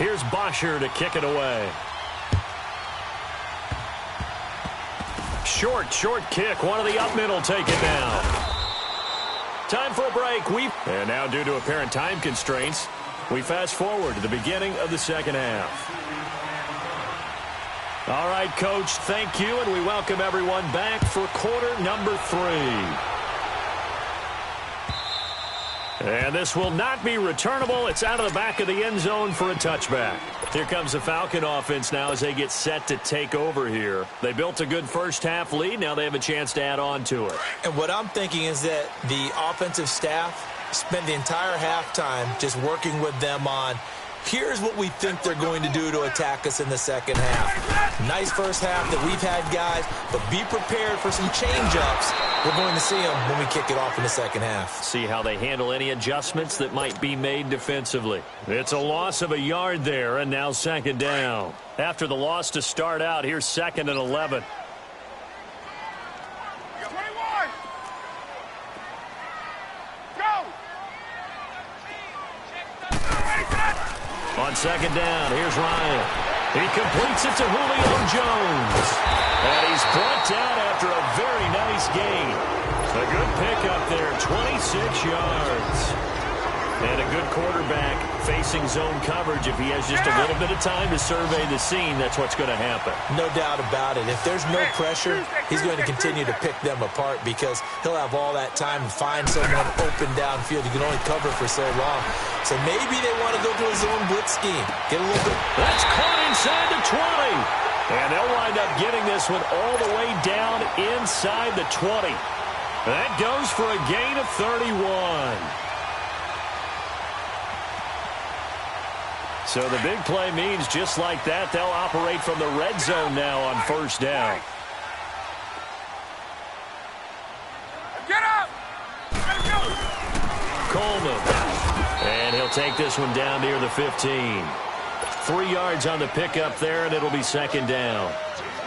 Here's Bosher to kick it away. Short kick. One of the up middle take it down. Time for a break. And now, due to apparent time constraints, we fast forward to the beginning of the second half. All right, Coach, thank you, and we welcome everyone back for quarter number 3. And this will not be returnable. It's out of the back of the end zone for a touchback. Here comes the Falcon offense now as they get set to take over here. They built a good first-half lead. Now they have a chance to add on to it. And what I'm thinking is that the offensive staff spent the entire halftime just working with them on, here's what we think they're going to do to attack us in the second half. Nice first half that we've had, guys, but be prepared for some change-ups. We're going to see them when we kick it off in the second half. See how they handle any adjustments that might be made defensively. It's a loss of a yard there, and now second down. After the loss to start out, here's 2nd and 11. On second down, here's Ryan. He completes it to Julio Jones. And he's brought down after a very nice gain. A good pickup there, 26 yards. And a good quarterback facing zone coverage. If he has just a little bit of time to survey the scene, that's what's going to happen. No doubt about it. If there's no pressure, he's going to continue to pick them apart because he'll have all that time to find someone open downfield. You can only cover for so long. So maybe they want to go to a zone blitz scheme. Get a little bit. That's caught inside the 20. And they'll wind up getting this one all the way down inside the 20. That goes for a gain of 31. So the big play means just like that, they'll operate from the red zone now on first down. Get up! Let's go! Coleman. And he'll take this one down near the 15. 3 yards on the pickup there, and it'll be second down.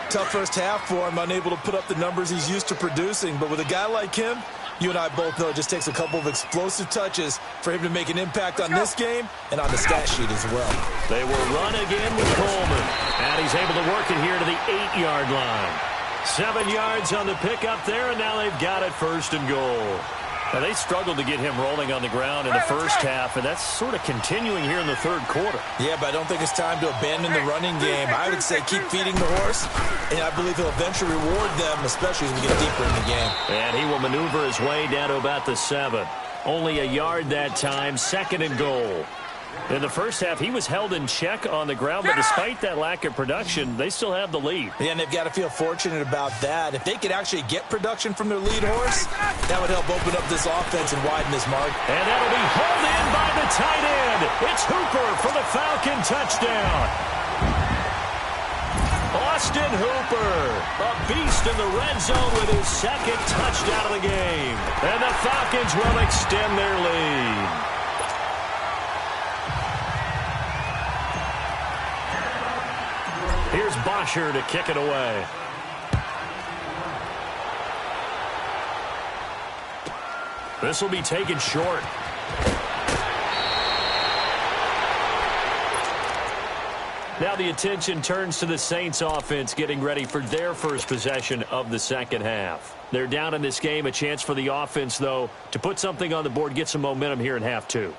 Tough first half for him, unable to put up the numbers he's used to producing. But with a guy like him, you and I both know it just takes a couple of explosive touches for him to make an impact on this game and on the stat sheet as well. They will run again with Coleman. And he's able to work it here to the 8-yard line. 7 yards on the pickup there, and now they've got it first and goal. Now, they struggled to get him rolling on the ground in the first half, and that's sort of continuing here in the third quarter. Yeah, but I don't think it's time to abandon the running game. I would say keep feeding the horse, and I believe he'll eventually reward them, especially as we get deeper in the game. And he will maneuver his way down to about the 7. Only a yard that time, second and goal. In the first half, he was held in check on the ground, but despite that lack of production, they still have the lead. Yeah, and they've got to feel fortunate about that. If they could actually get production from their lead horse, that would help open up this offense and widen this mark. And that'll be hauled in by the tight end. It's Hooper for the Falcon touchdown. Austin Hooper, a beast in the red zone with his second touchdown of the game. And the Falcons will extend their lead. Here's Bosher to kick it away. This will be taken short. Now the attention turns to the Saints offense getting ready for their first possession of the second half. They're down in this game. A chance for the offense, though, to put something on the board, get some momentum here in half 2.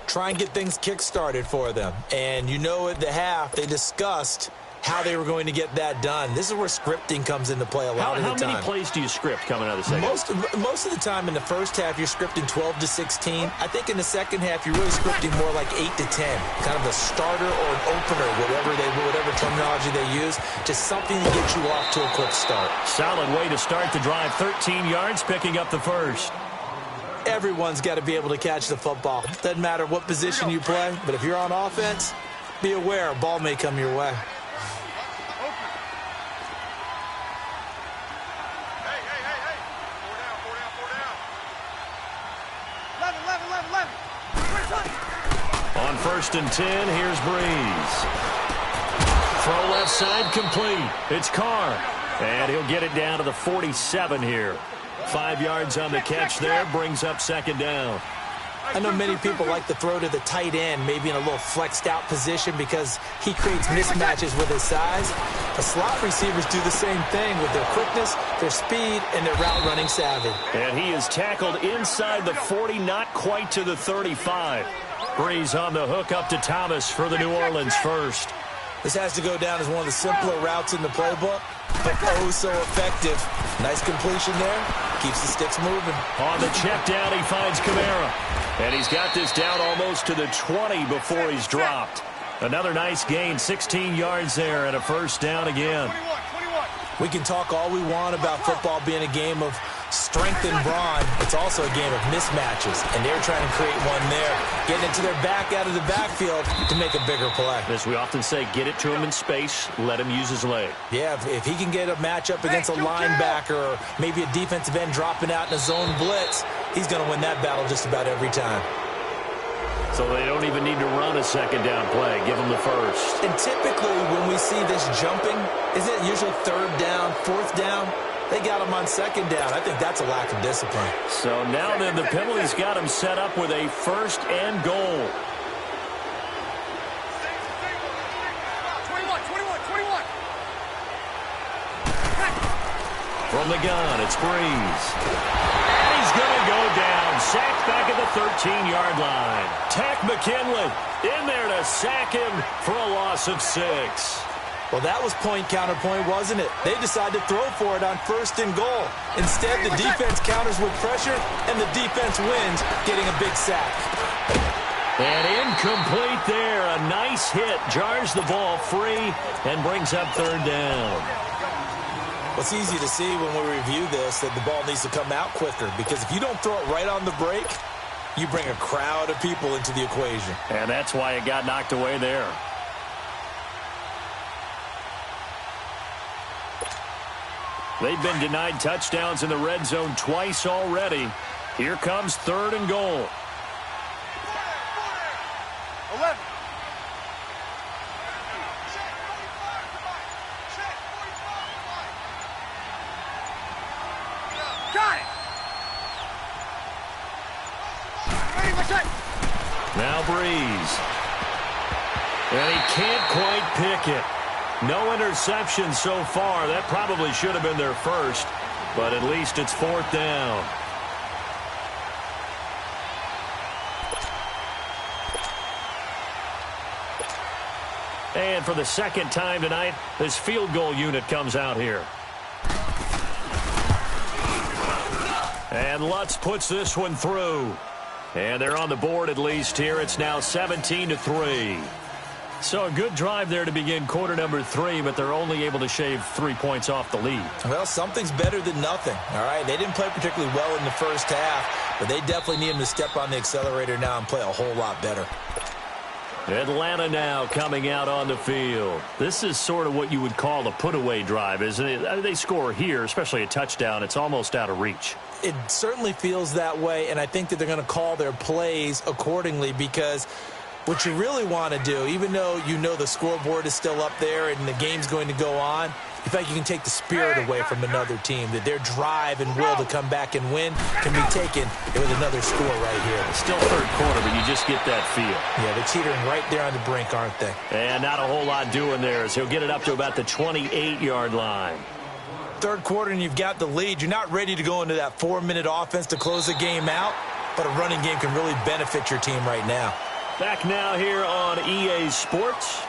Try and get things kick-started for them. And you know at the half, they discussed how they were going to get that done. This is where scripting comes into play a lot of the time. How many plays do you script coming out of the second half? Most of the time in the first half, you're scripting 12 to 16. I think in the second half, you're really scripting more like 8 to 10. Kind of a starter or an opener, whatever terminology they use. Just something to get you off to a quick start. Solid way to start the drive. 13 yards, picking up the first. Everyone's got to be able to catch the football. Doesn't matter what position you play, but if you're on offense, be aware a ball may come your way. On 1st and 10, here's Breeze. Throw left side complete. It's Carr. And he'll get it down to the 47 here. 5 yards on the catch there, brings up second down. I know many people like to throw to the tight end, maybe in a little flexed out position because he creates mismatches with his size. The slot receivers do the same thing with their quickness, their speed, and their route running savvy. And he is tackled inside the 40, not quite to the 35. Breeze on the hook up to Thomas for the New Orleans first. This has to go down as one of the simpler routes in the playbook, but oh so effective. Nice completion there. Keeps the sticks moving. On the check down, he finds Kamara. And he's got this down almost to the 20 before he's dropped. Another nice gain, 16 yards there, and a first down again. We can talk all we want about football being a game of strength and brawn. It's also a game of mismatches, and they're trying to create one there, getting it to their back out of the backfield to make a bigger play. As we often say, get it to him in space, let him use his leg. Yeah, if he can get a matchup against a linebacker or maybe a defensive end dropping out in a zone blitz, he's going to win that battle just about every time. So they don't even need to run a second down play. Give them the first. And typically when we see this jumping, isn't it usually third down, fourth down? They got him on second down. I think that's a lack of discipline. So now then the penalty's got him set up with a first and goal. 21. From the gun, it's Breeze. And he's going to go down. Sacked back at the 13-yard line. Tack McKinley in there to sack him for a loss of 6. Well, that was point counterpoint, wasn't it? They decided to throw for it on first and goal. Instead, the defense counters with pressure, and the defense wins, getting a big sack. And incomplete there. A nice hit. Jars the ball free and brings up third down. Well, it's easy to see when we review this that the ball needs to come out quicker, because if you don't throw it right on the break, you bring a crowd of people into the equation. And that's why it got knocked away there. They've been denied touchdowns in the red zone twice already. Here comes third and goal. 11. Got it. Now Breeze. And he can't quite pick it. No interception so far. That probably should have been their first, but at least it's fourth down. And for the second time tonight, this field goal unit comes out here. And Lutz puts this one through. And they're on the board at least here. It's now 17-3. So a good drive there to begin quarter number 3, but they're only able to shave 3 points off the lead. Well, something's better than nothing, all right? They didn't play particularly well in the first half, but they definitely need them to step on the accelerator now and play a whole lot better. Atlanta now coming out on the field. This is sort of what you would call a put-away drive, isn't it? They score here, especially a touchdown. It's almost out of reach. It certainly feels that way, and I think that they're going to call their plays accordingly, because what you really want to do, even though you know the scoreboard is still up there and the game's going to go on, in fact, you can take the spirit away from another team, that their drive and will to come back and win can be taken with another score right here. Still third quarter, but you just get that feel. Yeah, they're teetering right there on the brink, aren't they? And not a whole lot doing there, as he'll get it up to about the 28-yard line. Third quarter and you've got the lead. You're not ready to go into that 4-minute offense to close the game out, but a running game can really benefit your team right now. Back now here on EA Sports.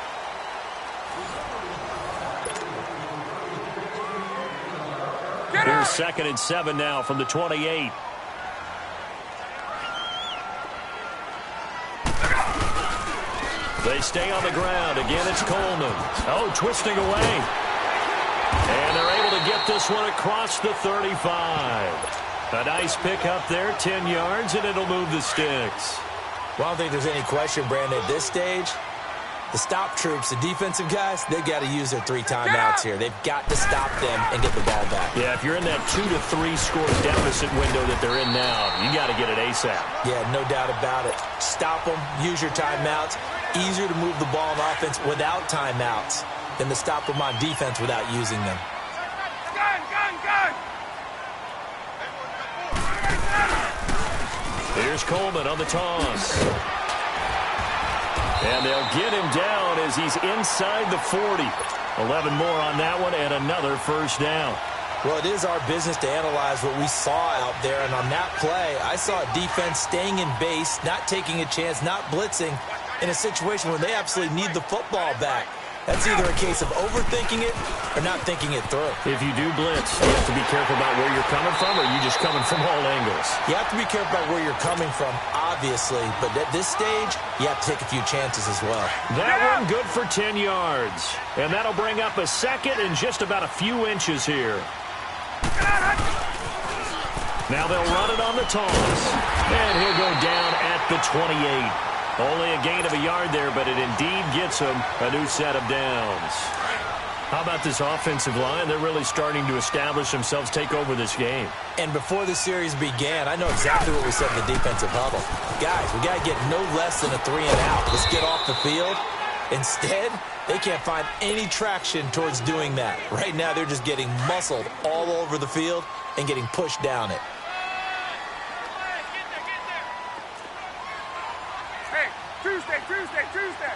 Here's 2nd and 7 now from the 28. They stay on the ground. Again, it's Coleman. Oh, twisting away. And they're able to get this one across the 35. A nice pick up there, 10 yards, and it'll move the sticks. Well, I don't think there's any question, Brandon, at this stage, the stop troops, the defensive guys, they've got to use their 3 timeouts here. They've got to stop them and get the ball back. Yeah, if you're in that 2 to 3 score deficit window that they're in now, you got to get it ASAP. Yeah, no doubt about it. Stop them, use your timeouts. Easier to move the ball on offense without timeouts than to stop them on defense without using them. Gun! Here's Coleman on the toss. And they'll get him down as he's inside the 40. 11 more on that one and another first down. Well, it is our business to analyze what we saw out there. And on that play, I saw a defense staying in base, not taking a chance, not blitzing in a situation where they absolutely need the football back. That's either a case of overthinking it or not thinking it through. If you do blitz, you have to be careful about where you're coming from, or are you just coming from all angles? You have to be careful about where you're coming from, obviously. But at this stage, you have to take a few chances as well. That one good for 10 yards. And that'll bring up a second and just about a few inches here. Now they'll run it on the toss. And he'll go down at the 28. Only a gain of a yard there, but it indeed gets him a new set of downs. How about this offensive line? They're really starting to establish themselves, take over this game. And before the series began, I know exactly what we said in the defensive huddle. Guys, we got to get no less than a 3 and out. Let's get off the field. Instead, they can't find any traction towards doing that. Right now, they're just getting muscled all over the field and getting pushed down it. Tuesday.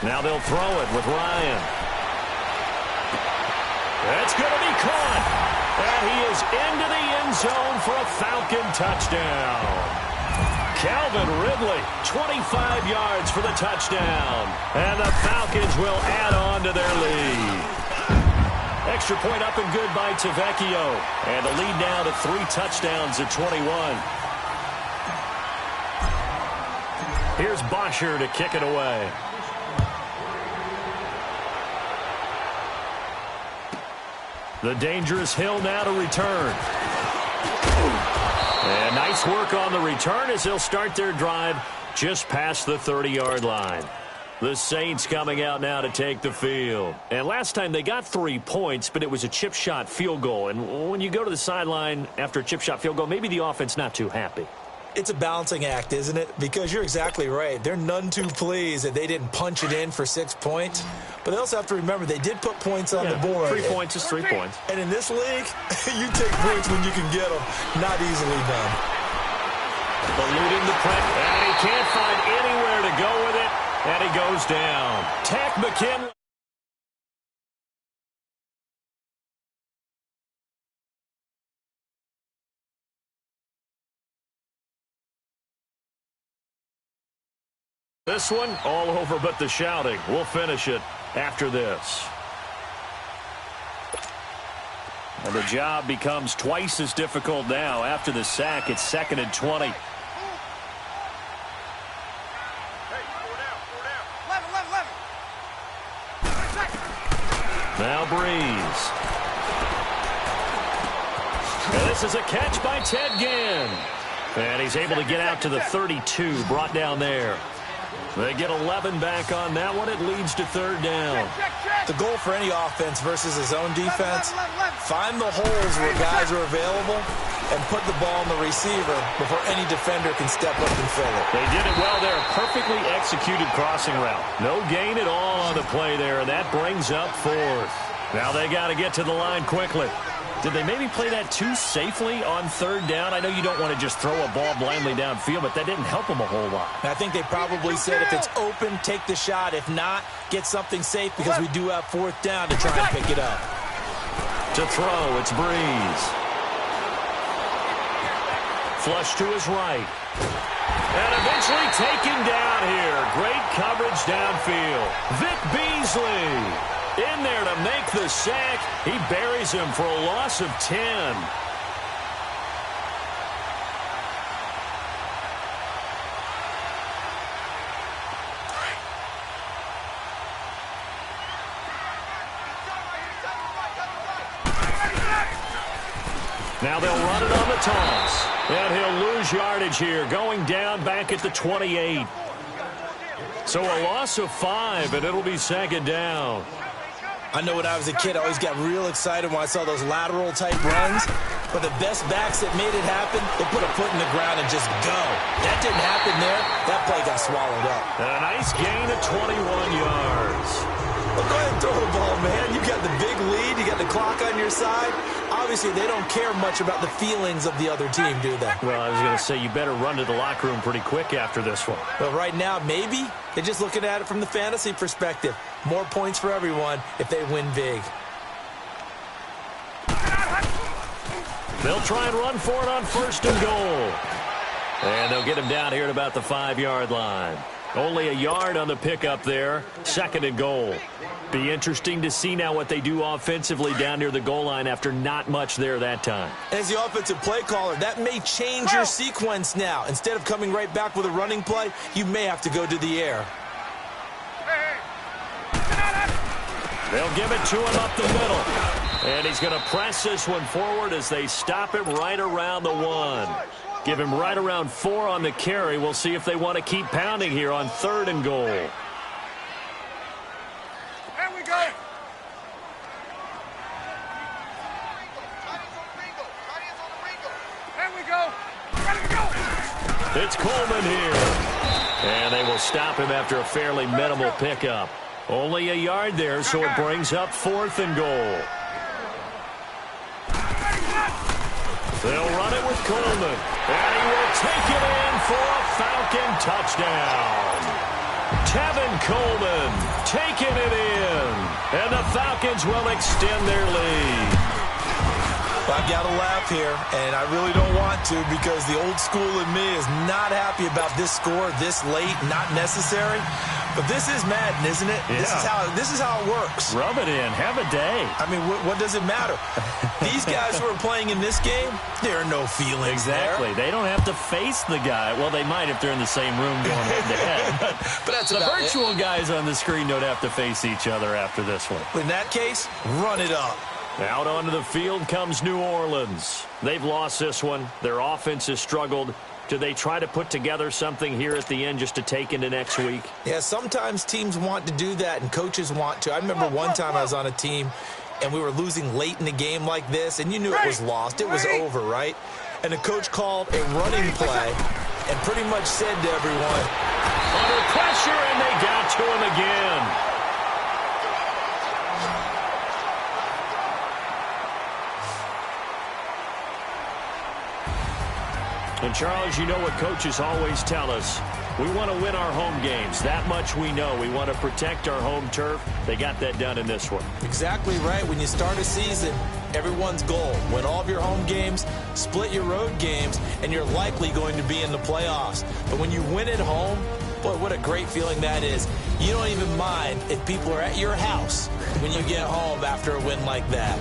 Now they'll throw it with Ryan. That's going to be caught. And he is into the end zone for a Falcon touchdown. Calvin Ridley, 25 yards for the touchdown. And the Falcons will add on to their lead. Extra point up and good by Tavecchio. And the lead now to 3 touchdowns at 21. Here's Bosher to kick it away. The dangerous Hill now to return. And nice work on the return as they'll start their drive just past the 30-yard line. The Saints coming out now to take the field. And last time they got 3 points, but it was a chip shot field goal. And when you go to the sideline after a chip shot field goal, maybe the offense not too happy. It's a balancing act, isn't it? Because you're exactly right. They're none too pleased that they didn't punch it in for 6 points. But they also have to remember they did put points on the board. 3 points is 3 points. And in this league, you take points when you can get them. Not easily done. Eluding the press. And he can't find anywhere to go with it. And he goes down. Tech McKinley. This one, all over but the shouting. We'll finish it after this. And the job becomes twice as difficult now. After the sack, it's 2nd and 20. Now Breeze. And this is a catch by Ted Ginn. And he's able to get out to the 32, brought down there. They get 11 back on that one. It leads to 3rd down. The goal for any offense versus his own defense, find the holes where guys are available and put the ball on the receiver before any defender can step up and fill it. They did it well there. Perfectly executed crossing route. No gain at all on the play there, and that brings up 4th. Now they got to get to the line quickly. Did they maybe play that too safely on 3rd down? I know you don't want to just throw a ball blindly downfield, but that didn't help them a whole lot. I think they probably said if it's open, take the shot. If not, get something safe because we do have 4th down to try and pick it up. To throw, it's Breeze. Flush to his right. And eventually taken down here. Great coverage downfield. Vic Beasley in there to make the sack. He buries him for a loss of 10. Now they'll run it on the toss. And he'll lose yardage here, going down back at the 28. So a loss of 5, and it'll be 2nd down. I know when I was a kid, I always got real excited when I saw those lateral-type runs. But the best backs that made it happen, they put a foot in the ground and just go. That didn't happen there. That play got swallowed up. And a nice gain of 21 yards. Well, go ahead and throw the ball, man. You got the big lead. You got the clock on your side. Obviously, they don't care much about the feelings of the other team, do they? Well, I was going to say you better run to the locker room pretty quick after this one. But right now, maybe they're just looking at it from the fantasy perspective. More points for everyone if they win big. They'll try and run for it on 1st and goal. And they'll get him down here at about the 5-yard line. Only a yard on the pickup there. 2nd and goal. Be interesting to see now what they do offensively down near the goal line after not much there that time. As the offensive play caller, that may change your sequence now. Instead of coming right back with a running play, you may have to go to the air. They'll give it to him up the middle. And he's going to press this one forward as they stop him right around the 1. Give him right around 4 on the carry. We'll see if they want to keep pounding here on 3rd and goal. There we go. There we go. Ready to go. It's Coleman here. And they will stop him after a fairly minimal pickup. Only a yard there, so it brings up 4th and goal. They'll run it with Coleman. And he will take it in for a Falcon touchdown. Tevin Coleman taking it in. And the Falcons will extend their lead. I've got to laugh here, and I really don't want to because the old school in me is not happy about this score this late, not necessary. But this is Madden, isn't it? Yeah. This is how it works. Rub it in. Have a day. I mean, what does it matter? These guys who are playing in this game, there are no feelings Exactly. there. They don't have to face the guy. Well, they might if they're in the same room going head-to-head. But that's The about virtual guys on the screen don't have to face each other after this one. it. In that case, run it up. Out onto the field comes New Orleans. They've lost this one. Their offense has struggled. Do they try to put together something here at the end just to take into next week? Yeah, sometimes teams want to do that and coaches want to. I remember one time I was on a team and we were losing late in the game like this, and you knew it was lost. It was over, right? And the coach called a running play and pretty much said to everyone, Under pressure, and they got to him again. And, Charles, you know what coaches always tell us. We want to win our home games. That much we know. We want to protect our home turf. They got that done in this one. exactly right. When you start a season, everyone's goal, win all of your home games, split your road games, and you're likely going to be in the playoffs. But when you win at home, boy, what a great feeling that is. You don't even mind if people are at your house when you get home after a win like that.